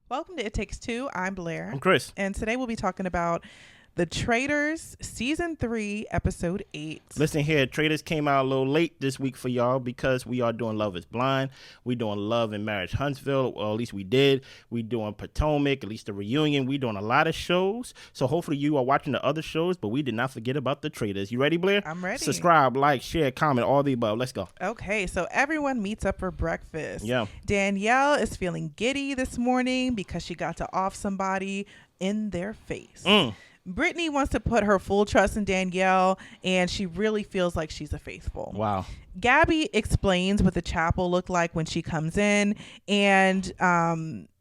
Welcome to It Takes Two. I'm Blair. I'm Chris. And today we'll be talking about The Traitors, Season 3, Episode 8. Listen here, Traitors came out a little late this week for y'all because we are doing Love is Blind. We doing Love and Marriage Huntsville, or at least we did. We doing Potomac, at least the reunion. We doing a lot of shows. So hopefully you are watching the other shows, but we did not forget about the Traitors. You ready, Blair? I'm ready. Subscribe, like, share, comment, all the above. Let's go. Okay, so everyone meets up for breakfast. Yeah. Danielle is feeling giddy this morning because she got to off somebody in their face. Brittany wants to put her full trust in Danielle, and she really feels like she's a faithful. Wow. Gabby explains what the chapel looked like when she comes in, and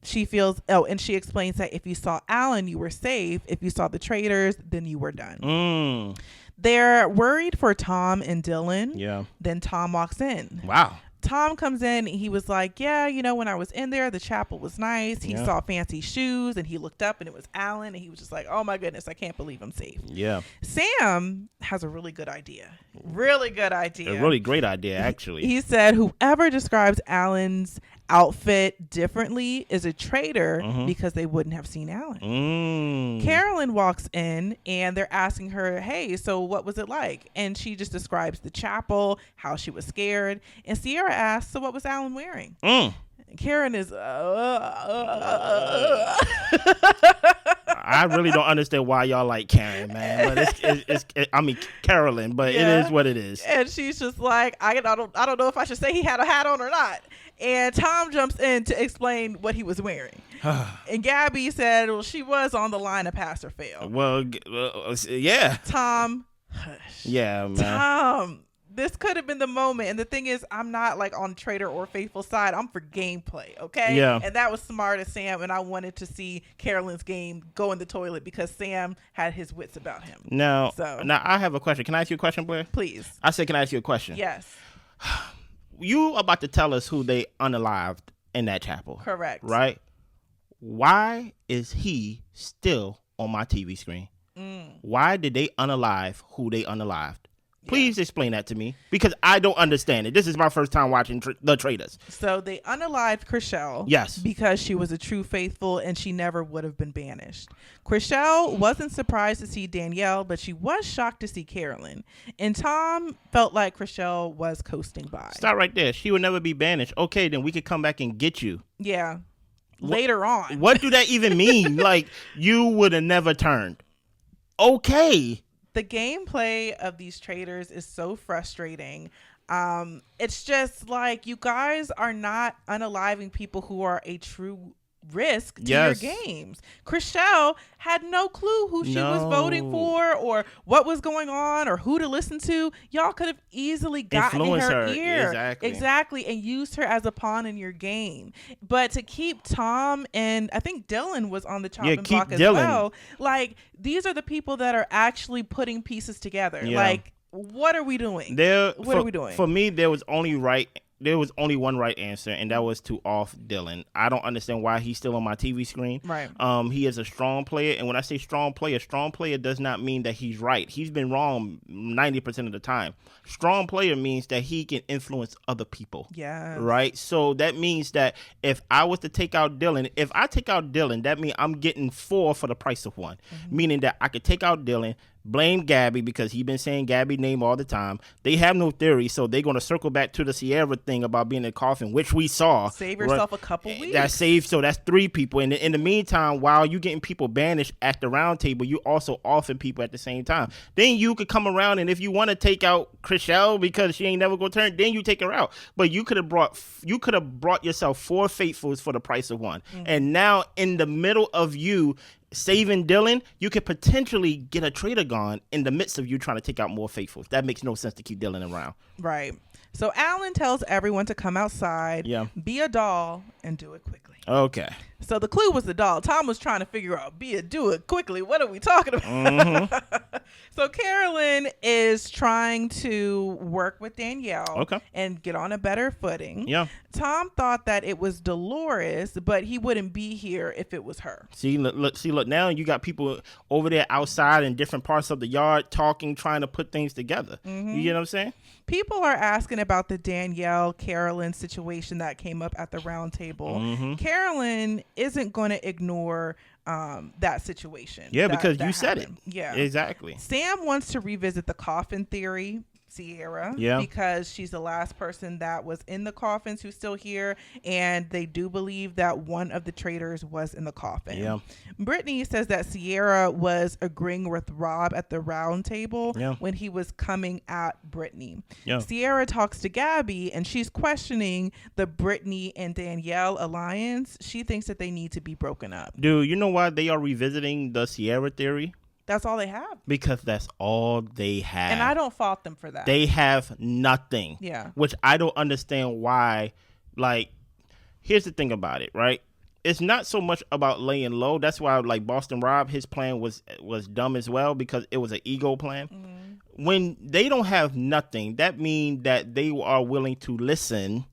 she explains that if you saw Alan, you were safe. If you saw the Traitors, then you were done. They're worried for Tom and Dylan. Yeah. Then Tom walks in. Wow. Tom comes in, he was like, yeah, when I was in there, the chapel was nice. He saw fancy shoes, and he looked up, and it was Alan, and he was just like, oh my goodness, I can't believe I'm safe. Yeah. Sam has a really good idea. Really good idea. A really great idea, actually. He said, whoever describes Alan's outfit differently is a traitor because they wouldn't have seen Alan. Carolyn walks in, and they're asking her, hey, so what was it like? And she just describes the chapel, how she was scared. And Sierra asks, so what was Alan wearing? Karen is I really don't understand why y'all like Karen, man. But it's Carolyn, but it is what it is. And she's just like, I don't know if I should say he had a hat on or not. And Tom jumps in to explain what he was wearing. And Gabby said, well, she was on the line of pass or fail. Well, yeah. Tom, hush. Yeah, man. Tom, this could have been the moment. And the thing is, I'm not like on Traitor or Faithful side. I'm for gameplay, okay? Yeah. And that was smart of Sam. And I wanted to see Carolyn's game go in the toilet because Sam had his wits about him. Now I have a question. Can I ask you a question, Blair? Please. I said, can I ask you a question? Yes. You about to tell us who they unalived in that chapel. Correct. Right? Why is he still on my TV screen? Why did they unalive who they unalived? Please explain that to me, because I don't understand it. This is my first time watching The Traitors. So they unalived Trishelle. Yes. Because she was a true faithful and she never would have been banished. Trishelle wasn't surprised to see Danielle, but she was shocked to see Carolyn. And Tom felt like Trishelle was coasting by. Stop right there. She would never be banished. Okay, then we could come back and get you. Yeah. Later on. What do that even mean? Like, you would have never turned. Okay. The gameplay of these Traitors is so frustrating. It's just like, you guys are not unaliving people who are a true risk to your games. Trishelle had no clue who she was voting for or what was going on or who to listen to. Y'all could have easily gotten in her ear. Exactly. And used her as a pawn in your game. But to keep Tom, and I think Dylan was on the chopping block as well. Like, these are the people that are actually putting pieces together. Like, what are we doing? What are we doing? For me, there was only one right answer, and that was to off Dylan. I don't understand why he's still on my TV screen. Right. He is a strong player, and when I say strong player does not mean that he's right. He's been wrong 90% of the time. Strong player means that he can influence other people. Yeah. Right? So that means that if I was to take out Dylan, that means I'm getting 4 for the price of 1. Meaning that I could take out Dylan, blame Gabby because he's been saying Gabby's name all the time. They have no theory, so they're going to circle back to the Sierra thing about being in a coffin, which we saw. Save yourself a couple weeks. So that's 3 people. And in the meantime, while you getting people banished at the round table, you also offing people at the same time. Then you could come around, and if you want to take out Trishelle because she ain't never going to turn, then you take her out. But you could have brought yourself 4 faithfuls for the price of 1. And now in the middle of you saving Dylan, you could potentially get a traitor gone in the midst of you trying to take out more faithfuls. That makes no sense to keep Dylan around. Right. So Alan tells everyone to come outside, be a doll, and do it quickly. Okay. So the clue was the doll. Tom was trying to figure out, do it quickly. What are we talking about? So Carolyn is trying to work with Danielle and get on a better footing. Yeah. Tom thought that it was Dolores, but he wouldn't be here if it was her. See, look, now you got people over there outside in different parts of the yard talking, trying to put things together. You get what I'm saying? People are asking about the Danielle Carolyn situation that came up at the round table. Carolyn isn't going to ignore that situation. Yeah, because you said it. Yeah, exactly. Sam wants to revisit the coffin theory, Sierra, because she's the last person that was in the coffins who's still here, and they do believe that one of the traitors was in the coffin. Yeah. Brittany says that Sierra was agreeing with Rob at the round table when he was coming at Brittany. Sierra talks to Gabby, and she's questioning the Brittany and Danielle alliance. She thinks that they need to be broken up. Dude, you know why they are revisiting the Sierra theory? That's all they have. Because that's all they have. And I don't fault them for that. They have nothing. Yeah. Which I don't understand why. Like, here's the thing about it, right? It's not so much about laying low. That's why, like, Boston Rob, his plan was dumb as well, because it was an ego plan. Mm-hmm. When they don't have nothing, that means that they are willing to listen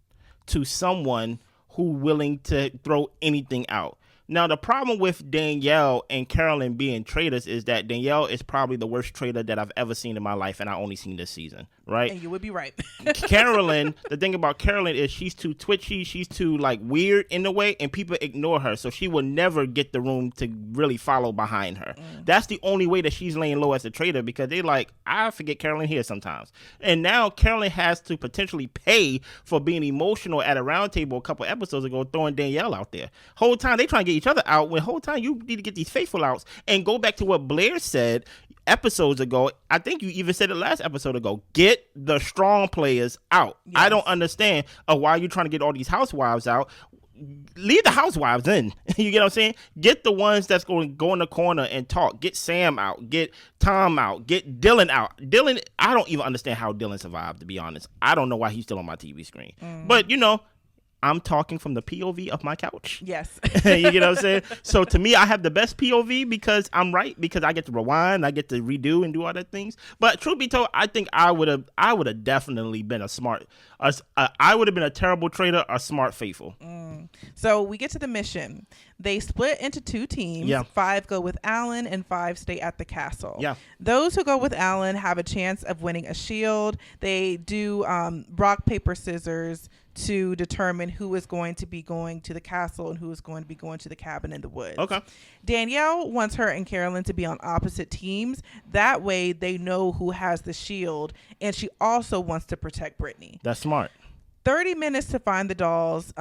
to someone who willing to throw anything out. Now, the problem with Danielle and Carolyn being traitors is that Danielle is probably the worst traitor that I've ever seen in my life, and I only seen this season, right? And you would be right. Carolyn, the thing about Carolyn is she's too twitchy, she's too, like, weird in a way, and people ignore her, so she will never get the room to really follow behind her. That's the only way that she's laying low as a traitor, because they like, I forget Carolyn here sometimes. And now Carolyn has to potentially pay for being emotional at a round table a couple episodes ago, throwing Danielle out there. Whole time they trying to get each other out, when whole time you need to get these faithful outs. And go back to what Blair said episodes ago. I think you even said it last episode ago. Get the strong players out. Yes. I don't understand why you're trying to get all these housewives out. Leave the housewives in. You get what I'm saying? Get the ones that's going to go in the corner and talk. Get Sam out. Get Tom out. Get Dylan out. Dylan, I don't even understand how Dylan survived, to be honest. I don't know why he's still on my TV screen. But, you know, I'm talking from the POV of my couch. Yes. You get what I'm saying? So to me, I have the best POV because I'm right, because I get to rewind, I get to redo and do other things. But truth be told, I think I would have definitely been I would have been a terrible traitor, a smart faithful. So we get to the mission. They split into two teams. Yeah. 5 go with Alan and 5 stay at the castle. Yeah. Those who go with Alan have a chance of winning a shield. They do rock, paper, scissors to determine who is going to be going to the castle and who is going to be going to the cabin in the woods. Okay. Danielle wants her and Carolyn to be on opposite teams. That way they know who has the shield, and she also wants to protect Brittany. That's smart. 30 minutes to find the dolls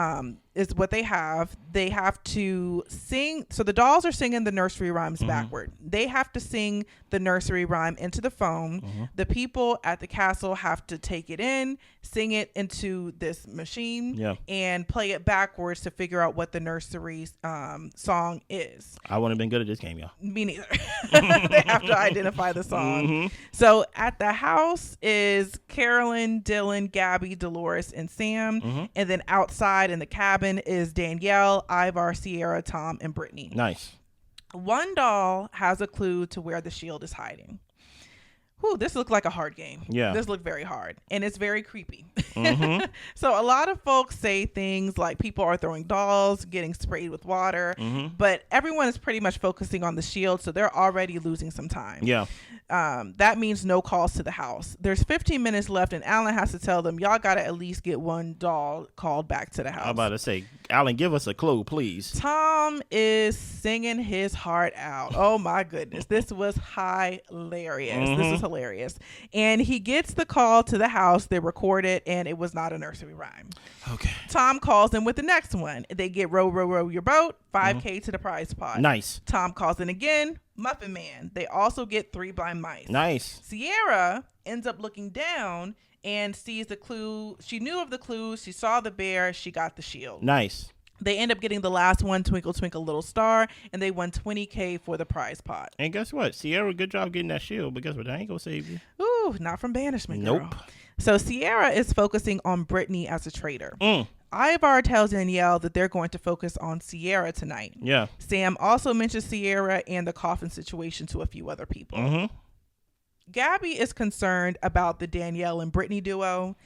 is what they have. They have to sing. So the dolls are singing the nursery rhymes backward. They have to sing the nursery rhyme into the phone. The people at the castle have to take it in, sing it into this machine, and play it backwards to figure out what the nursery song is. I wouldn't have been good at this game, y'all. Me neither. They have to identify the song. So at the house is Carolyn, Dylan, Gabby, Dolores, and Sam. And then outside in the cabin is Danielle, Ivar, Sierra, Tom, and Brittany. Nice. One doll has a clue to where the shield is hiding. Whew, this looked like a hard game. Yeah. This looked very hard. And it's very creepy. So a lot of folks say things like people are throwing dolls, getting sprayed with water. But everyone is pretty much focusing on the shield, so they're already losing some time. Yeah. That means no calls to the house. There's 15 minutes left, and Alan has to tell them, y'all got to at least get one doll called back to the house. I'm about to say, Alan, give us a clue, please. Tom is singing his heart out. Oh, my goodness. This was hilarious. This was hilarious. And he gets the call to the house. They record it, and it was not a nursery rhyme. Okay. Tom calls in with the next one. They get row, row, row your boat, 5K to the prize pot. Nice. Tom calls in again, Muffin Man. They also get 3 blind mice. Nice. Sierra ends up looking down and sees the clue. She knew of the clues. She saw the bear. She got the shield. Nice. They end up getting the last one, Twinkle, Twinkle, Little Star, and they won $20K for the prize pot. And guess what? Sierra, good job getting that shield, but guess what? That ain't gonna save you. Ooh, not from banishment, girl. Nope. So Sierra is focusing on Brittany as a traitor. Ivar tells Danielle that they're going to focus on Sierra tonight. Yeah. Sam also mentions Sierra and the coffin situation to a few other people. Gabby is concerned about the Danielle and Brittany duo.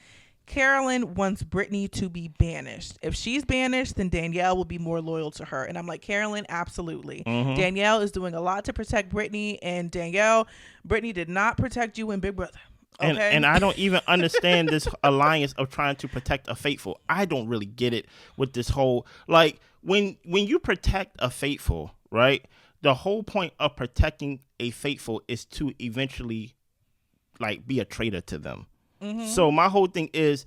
Carolyn wants Brittany to be banished. If she's banished, then Danielle will be more loyal to her. And I'm like, Carolyn, absolutely. Danielle is doing a lot to protect Brittany. And Danielle, Brittany did not protect you in Big Brother. Okay? And I don't even understand this alliance of trying to protect a faithful. I don't really get it with this whole, like, when you protect a faithful, right? The whole point of protecting a faithful is to eventually, like, be a traitor to them. Mm-hmm. So my whole thing is,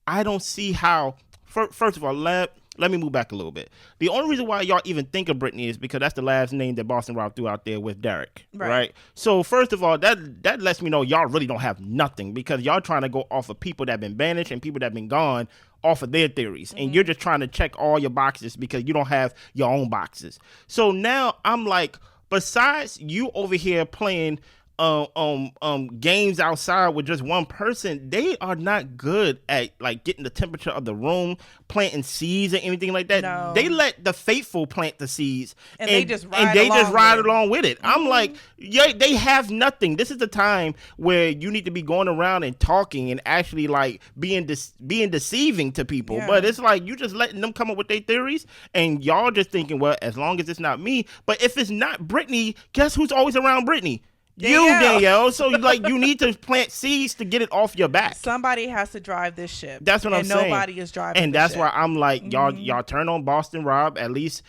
I don't see how. First of all, let me move back a little bit. The only reason why y'all even think of Brittany is because that's the last name that Boston Rob threw out there with Derek, right? So first of all, that lets me know y'all really don't have nothing, because y'all trying to go off of people that have been banished and people that have been gone off of their theories, and you're just trying to check all your boxes because you don't have your own boxes. So now I'm like, besides you over here playing games outside with just one person, they are not good at, like, getting the temperature of the room, planting seeds or anything like that. No. They let the faithful plant the seeds, and they just ride along with it. I'm like, yeah, they have nothing. This is the time where you need to be going around and talking and actually, like, being deceiving to people. But it's like you just letting them come up with their theories, and y'all just thinking, well, as long as it's not me. But if it's not Brittany, guess who's always around Brittany? Danielle. So, like, you need to plant seeds to get it off your back. Somebody has to drive this ship. That's what I'm saying. Nobody is driving. And that's why I'm like, y'all turn on Boston Rob. At least,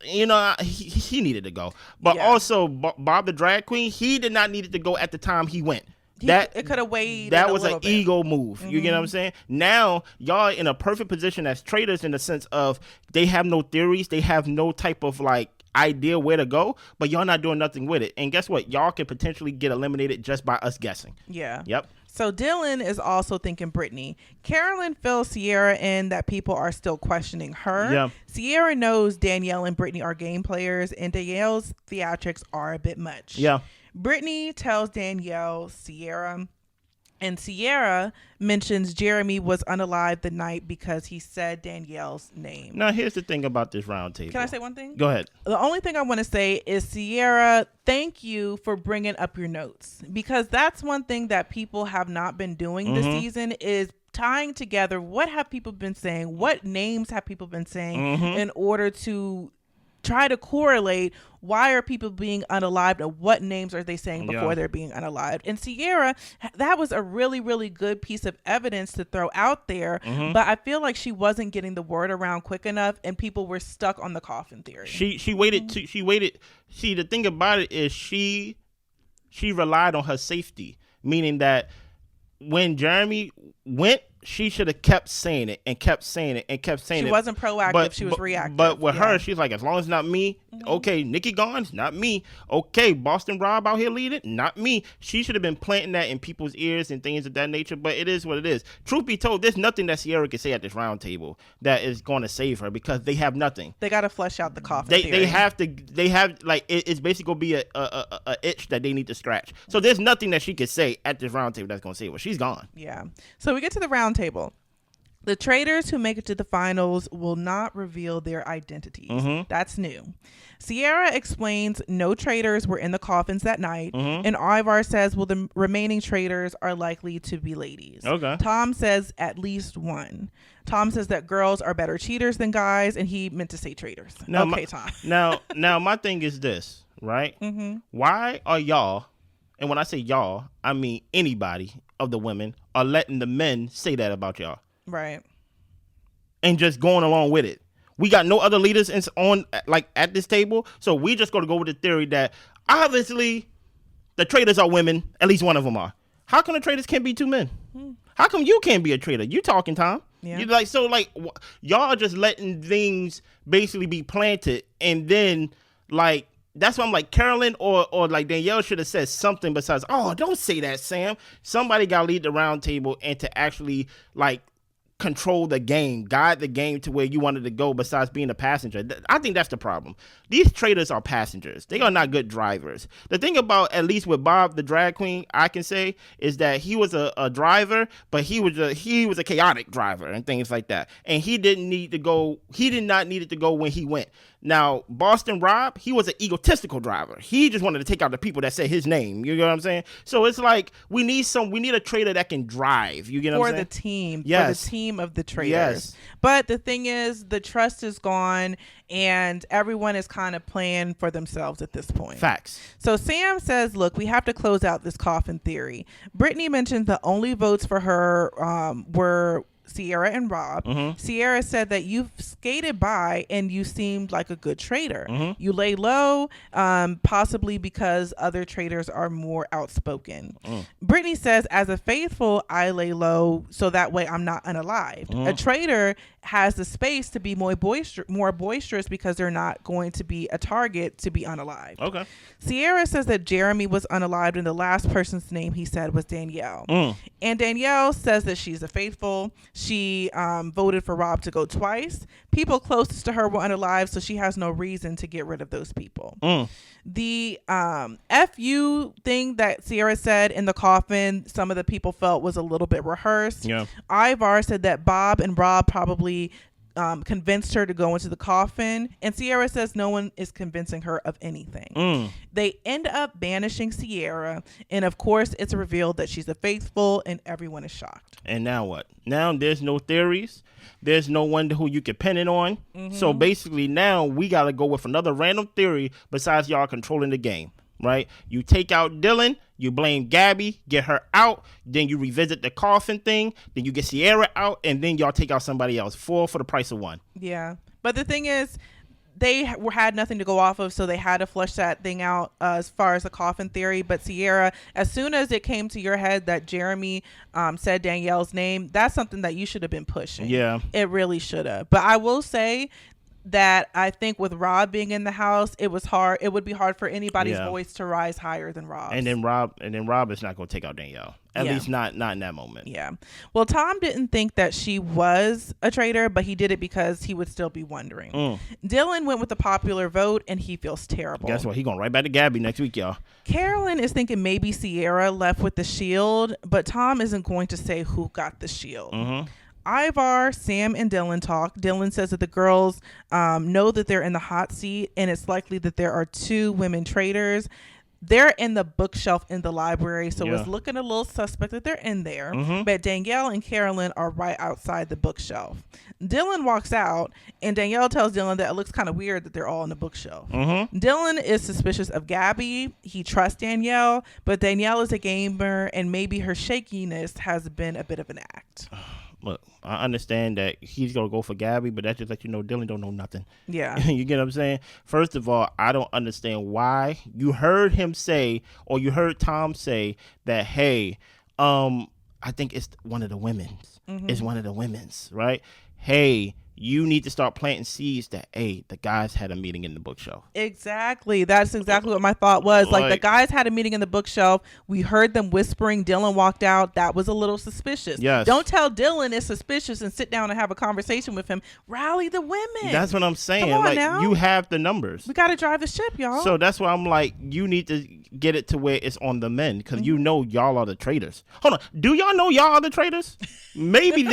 you know, he needed to go. But also, Bob the drag queen, he did not need to go at the time he went. It could have waited. That was an ego move. You get what I'm saying? Now y'all in a perfect position as traitors, in the sense of they have no theories, they have no type of, like, idea where to go, but y'all not doing nothing with it. And guess what? Y'all could potentially get eliminated just by us guessing. Yeah. Yep. So Dylan is also thinking Brittany. Carolyn fills Sierra in that people are still questioning her. Yeah. Sierra knows Danielle and Brittany are game players, and Danielle's theatrics are a bit much. Yeah. Brittany tells Danielle Sierra, and Sierra mentions Jeremy was unalive the night because he said Danielle's name. Now, here's the thing about this round table. Can I say one thing? Go ahead. The only thing I want to say is, Sierra, thank you for bringing up your notes, because that's one thing that people have not been doing this season, is tying together what have people been saying, what names have people been saying, in order to try to correlate why are people being unalived and what names are they saying before they're being unalived. And Sierra, that was a really, really good piece of evidence to throw out there, but I feel like she wasn't getting the word around quick enough, and people were stuck on the coffin theory. She waited. See, the thing about it is she relied on her safety, meaning that when Jeremy went, she should have kept saying it and kept saying it and kept saying it. She wasn't proactive. She was reactive. But with her, she's like, as long as it's not me, okay, Nikki gone, it's not me. Okay, Boston Rob out here leading, not me. She should have been planting that in people's ears and things of that nature, but it is what it is. Truth be told, there's nothing that Sierra can say at this round table that is going to save her, because they have nothing. They got to flesh out the coffin theory. They have like, it's basically going to be a itch that they need to scratch. So there's nothing that she could say at this round table that's going to save her. She's gone. Yeah. So we get to the round table. The traitors who make it to the finals will not reveal their identities. That's new. Sierra explains no traitors were in the coffins that night, and Ivar says, well, the remaining traitors are likely to be ladies. Okay. Tom says at least one. Tom says that girls are better cheaters than guys, and he meant to say traitors. Now, Tom. Now my thing is this, right? Why are y'all, and when I say y'all, I mean anybody of the women, are letting the men say that about y'all? Right. And just going along with it. We got no other leaders at this table, so we just going to go with the theory that obviously the traitors are women. At least one of them are. How come the traitors can't be two men? How come you can't be a traitor? You talking, Tom? Yeah. You're like, so, like, y'all are just letting things basically be planted, and then, like, that's why I'm like, Carolyn or like Danielle should have said something besides, oh, don't say that, Sam. Somebody got to lead the round table and to actually, like, control the game, guide the game to where you wanted to go, besides being a passenger. I think that's the problem. These traitors are passengers. They are not good drivers. The thing about, at least with Bob the drag queen, I can say, is that he was a driver, but he was a chaotic driver and things like that. And he did not need it to go when he went. Now, Boston Rob, he was an egotistical driver. He just wanted to take out the people that said his name. You know what I'm saying? So it's like we need a traitor that can drive. You get what I'm saying? For the team. Yes. For the team of the traitors. Yes. But the thing is, the trust is gone and everyone is kind of playing for themselves at this point. Facts. So Sam says, look, we have to close out this coffin theory. Brittany mentions the only votes for her were Sierra and Rob. Sierra said that you've skated by and you seemed like a good traitor. You lay low, possibly because other traitors are more outspoken. Brittany says, as a faithful, I lay low so that way I'm not unalived. A traitor has the space to be more boisterous because they're not going to be a target to be unalived. Okay. Sierra says that Jeremy was unalived and the last person's name he said was Danielle. And Danielle says that she's a faithful. She voted for Rob to go twice. People closest to her were unalived, so she has no reason to get rid of those people. The FU thing that Sierra said in the coffin, some of the people felt was a little bit rehearsed. Yeah. Ivar said that Bob and Rob probably convinced her to go into the coffin, and Sierra says no one is convincing her of anything. They end up banishing Sierra, and of course it's revealed that she's a faithful, and everyone is shocked. And now what? Now there's no theories. There's no one who you can pin it on. So basically now we got to go with another random theory besides y'all controlling the game, right? You take out Dylan, you blame Gabby, get her out, then you revisit the coffin thing, then you get Sierra out, and then y'all take out somebody else. 4 for the price of 1. Yeah. But the thing is, they had nothing to go off of, so they had to flush that thing out as far as the coffin theory. But Sierra, as soon as it came to your head that Jeremy said Danielle's name, that's something that you should have been pushing. Yeah. It really should have. But I will say that I think with Rob being in the house, it was hard. It would be hard for anybody's voice to rise higher than Rob's. And then Rob is not going to take out Danielle. At least not in that moment. Yeah. Well, Tom didn't think that she was a traitor, but he did it because he would still be wondering. Dylan went with the popular vote, and he feels terrible. Guess what? He going right back to Gabby next week, y'all. Carolyn is thinking maybe Sierra left with the shield, but Tom isn't going to say who got the shield. Ivar, Sam, and Dylan talk. Dylan says that the girls know that they're in the hot seat, and it's likely that there are 2 women traitors. They're in the bookshelf in the library, so it's looking a little suspect that they're in there. But Danielle and Carolyn are right outside the bookshelf. Dylan walks out, and Danielle tells Dylan that it looks kind of weird that they're all on the bookshelf. Dylan is suspicious of Gabby. He trusts Danielle, but Danielle is a gamer, and maybe her shakiness has been a bit of an act. Look, I understand that he's going to go for Gabby, but that just lets you know Dylan don't know nothing. Yeah. You get what I'm saying? First of all, I don't understand why. You heard him say, or you heard Tom say that, hey, I think it's one of the women's. It's one of the women's, right? Hey, you need to start planting seeds that, hey, the guys had a meeting in the bookshelf. Exactly. That's exactly what my thought was. Like, the guys had a meeting in the bookshelf. We heard them whispering. Dylan walked out. That was a little suspicious. Yes. Don't tell Dylan it's suspicious and sit down and have a conversation with him. Rally the women. That's what I'm saying. Come on like, now. You have the numbers. We got to drive the ship, y'all. So that's why I'm like, you need to get it to where it's on the men, because you know y'all are the traitors. Hold on. Do y'all know y'all are the traitors? Maybe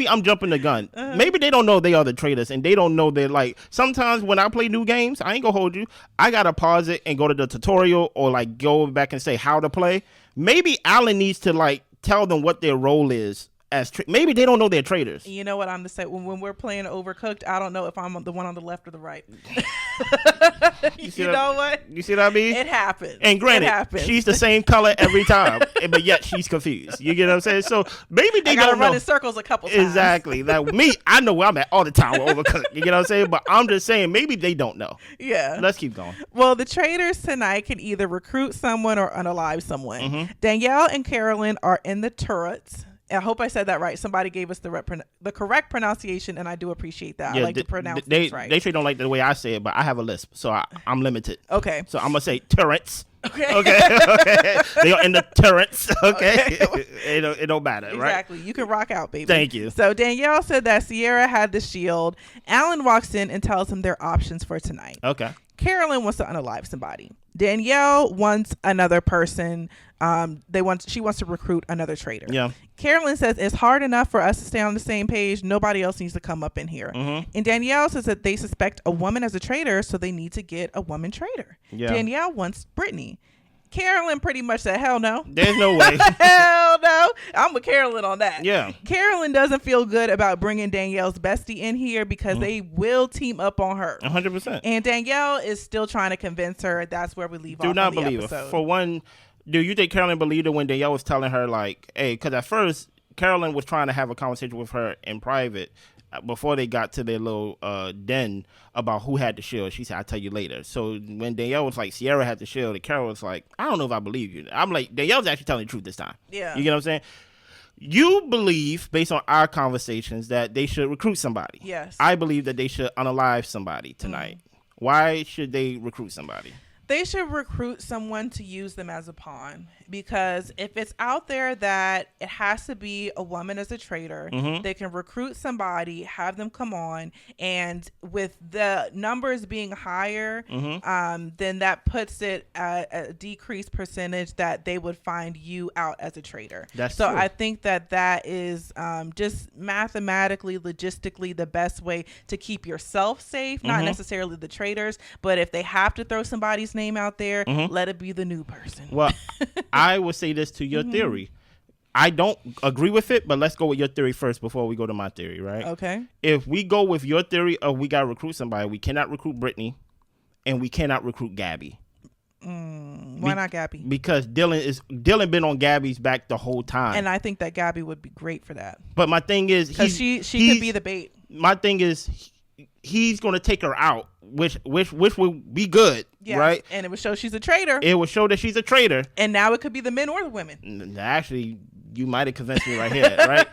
I'm jumping the gun. Maybe they don't know they are the traitors, and they don't know they're like, sometimes when I play new games, I ain't gonna hold you, I gotta pause it and go to the tutorial or like go back and say how to play. Maybe Alan needs to like tell them what their role is as maybe they don't know they're traitors. You know what I'm to say, when we're playing Overcooked, I don't know if I'm the one on the left or the right. You know what? You see what I mean? It happens. And granted, she's the same color every time, but yet she's confused. You get what I'm saying? So maybe they gotta don't run know. in circles a couple times. Exactly. Like me, I know where I'm at all the time with Overcooked. You get what I'm saying? But I'm just saying, maybe they don't know. Yeah. Let's keep going. Well, the traitors tonight can either recruit someone or unalive someone. Danielle and Carolyn are in the turrets. I hope I said that right. Somebody gave us the correct pronunciation, and I do appreciate that. Yeah, I like to pronounce things right. They don't like the way I say it, but I have a lisp, so I'm limited. Okay. So I'm going to say turrets. Okay. Okay. They are in the turrets. Okay. It don't matter, right? Exactly. You can rock out, baby. Thank you. So Danielle said that Sierra had the shield. Alan walks in and tells him their options for tonight. Okay. Carolyn wants to unalive somebody. Danielle wants another person. She wants to recruit another traitor. Yeah. Carolyn says it's hard enough for us to stay on the same page. Nobody else needs to come up in here. And Danielle says that they suspect a woman as a traitor, so they need to get a woman traitor. Yeah. Danielle wants Brittany. Carolyn pretty much said, hell no. There's no way. Hell no. I'm with Carolyn on that. Yeah. Carolyn doesn't feel good about bringing Danielle's bestie in here because they will team up on her. 100%. And Danielle is still trying to convince her. That's where we leave off. Do not believe her. For one, do you think Carolyn believed her when Danielle was telling her, like, hey, because at first, Carolyn was trying to have a conversation with her in private before they got to their little den about who had the shield. She said, I'll tell you later. So when Danielle was like, Sierra had the shield, and Carol was like, I don't know if I believe you. I'm like, Danielle's actually telling the truth this time. Yeah. You get what I'm saying? You believe, based on our conversations, that they should recruit somebody. Yes. I believe that they should unalive somebody tonight. Why should they recruit somebody? They should recruit someone to use them as a pawn, because if it's out there that it has to be a woman as a traitor, they can recruit somebody, have them come on, and with the numbers being higher, then that puts it at a decreased percentage that they would find you out as a traitor. That's so true. I think that is just mathematically, logistically the best way to keep yourself safe, not necessarily the traitors, but if they have to throw somebody's name out there, let it be the new person. Well, I will say this to your theory. I don't agree with it, but let's go with your theory first before we go to my theory, right? Okay. If we go with your theory of we got to recruit somebody, we cannot recruit Brittany and we cannot recruit Gabby. Why not Gabby? Because Dylan been on Gabby's back the whole time. And I think that Gabby would be great for that. But my thing is, because she could be the bait. My thing is, he's going to take her out, which would be good, right? And it would show she's a traitor. It would show that she's a traitor. And now it could be the men or the women. Actually, you might have convinced me right here, right?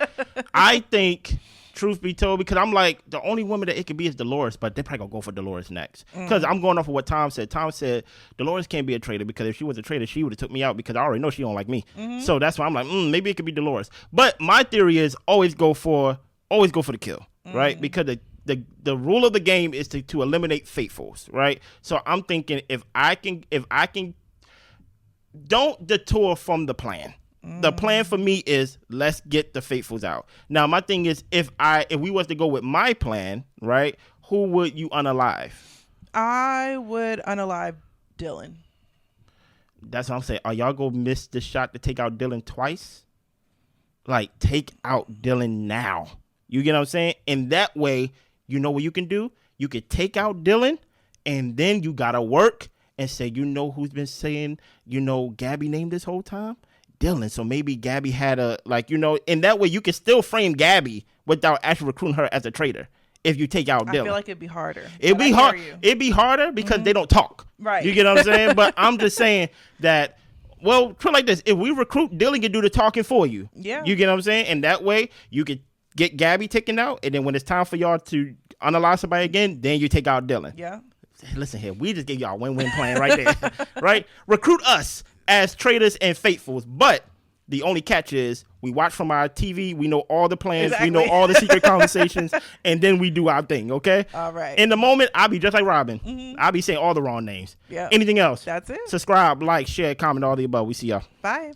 I think, truth be told, because I'm like, the only woman that it could be is Dolores, but they're probably going to go for Dolores next. Because I'm going off of what Tom said. Tom said Dolores can't be a traitor, because if she was a traitor, she would have took me out, because I already know she don't like me. So that's why I'm like, maybe it could be Dolores. But my theory is always go for the kill, right? Because the rule of the game is to eliminate faithfuls, right? So I'm thinking if I can don't detour from the plan. The plan for me is let's get the faithfuls out. Now my thing is if we was to go with my plan, right? Who would you unalive? I would unalive Dylan. That's what I'm saying. Are y'all gonna miss the shot to take out Dylan twice? Like take out Dylan now. You get what I'm saying? And that way, you know what you can do? You could take out Dylan, and then you gotta work and say, you know who's been saying, Gabby name this whole time? Dylan. So maybe Gabby had and that way you can still frame Gabby without actually recruiting her as a traitor. If you take out Dylan, I feel like it'd be harder. It'd be hard. It'd be harder because they don't talk. Right. You get what I'm saying? But I'm just saying that. Well, put it like this: if we recruit, Dylan can do the talking for you. Yeah. You get what I'm saying? And that way you could get Gabby taken out, and then when it's time for y'all to unalive somebody again, then you take out Dylan. Yeah. Listen here, we just gave y'all a win-win plan right there, right? Recruit us as traitors and faithfuls, but the only catch is we watch from our TV, we know all the plans, we know all the secret conversations, and then we do our thing, okay? All right. In the moment, I'll be just like Robin. I'll be saying all the wrong names. Yeah. Anything else? That's it. Subscribe, like, share, comment, all the above. We see y'all. Bye.